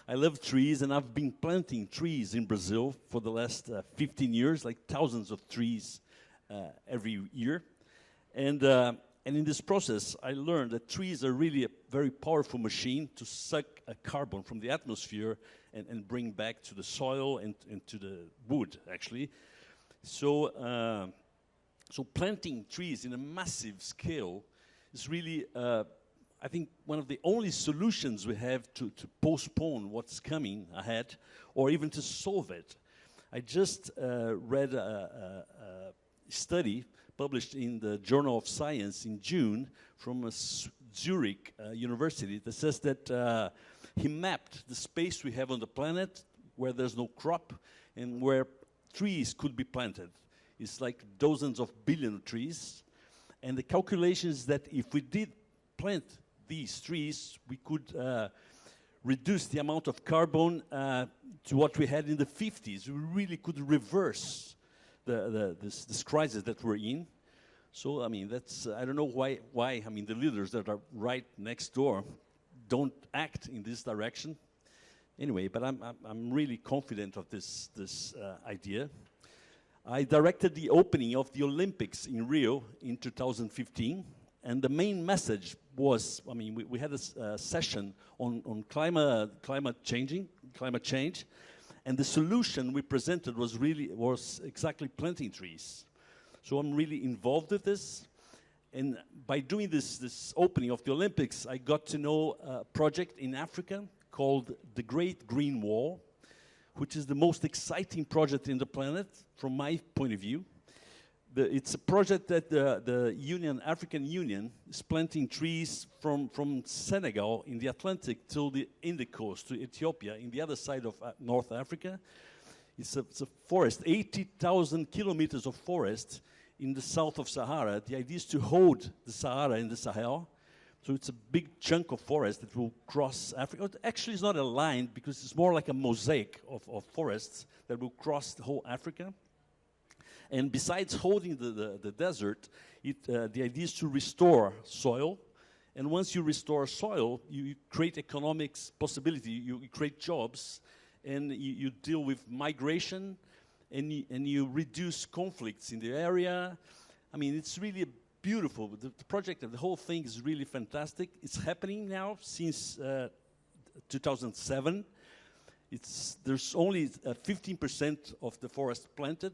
I love trees, and I've been planting trees in Brazil for the last 15 years, like thousands of trees every year. And in this process, I learned that trees are really a very powerful machine to suck carbon from the atmosphere and bring back to the soil and to the wood, actually. So, so planting trees in a massive scale is really, I think, one of the only solutions we have to postpone what's coming ahead, or even to solve it. I just read a study published in the Journal of Science in June from Zurich University that says that he mapped the space we have on the planet where there's no crop and where trees could be planted. It's like dozens of billion trees. And the calculation is that if we did plant these trees, we could reduce the amount of carbon to what we had in the 50s. We really could reverse this crisis that we're in. So, I mean, that's, I don't know why, I mean, the leaders that are right next door don't act in this direction. Anyway, but I'm really confident of this idea. I directed the opening of the Olympics in Rio in 2015, and the main message was, I mean, we had a session on climate change, and the solution we presented was exactly planting trees. So I'm really involved with this, and by doing this opening of the Olympics, I got to know a project in Africa called the Great Green Wall, which is the most exciting project in the planet, from my point of view. It's a project that the African Union is planting trees from Senegal in the Atlantic till the Indian coast to Ethiopia, in the other side of North Africa. It's a forest, 80,000 kilometers of forest in the south of Sahara. The idea is to hold the Sahara and the Sahel. So it's a big chunk of forest that will cross Africa. Actually, it's not a line, because it's more like a mosaic of forests that will cross the whole Africa. And besides holding the desert, the idea is to restore soil. And once you restore soil, you create economic possibility, you create jobs, and you deal with migration, and you reduce conflicts in the area. I mean, it's really beautiful. The project, the whole thing is really fantastic. It's happening now since 2007. There's only 15% of the forest planted,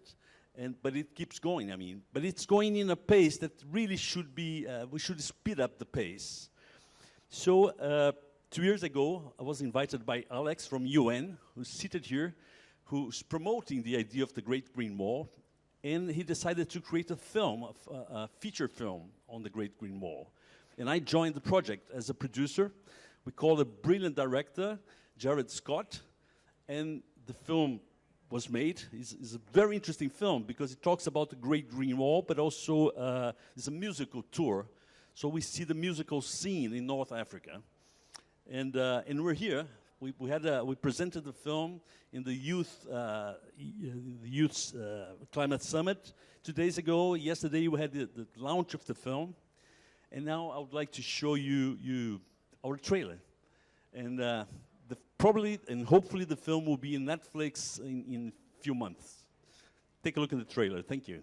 but it keeps going. I mean, but it's going in a pace that really should be. We should speed up the pace. So 2 years ago, I was invited by Alex from UN, who's seated here, who's promoting the idea of the Great Green Wall. And he decided to create a film, a feature film on the Great Green Wall. And I joined the project as a producer. We called a brilliant director, Jared Scott, and the film was made. It's a very interesting film because it talks about the Great Green Wall, but also it's a musical tour. So we see the musical scene in North Africa. And we're here. We presented the film in the Youth Climate Summit 2 days ago. Yesterday we had the launch of the film, and now I would like to show you our trailer. And probably and hopefully the film will be in Netflix in a few months. Take a look at the trailer. Thank you.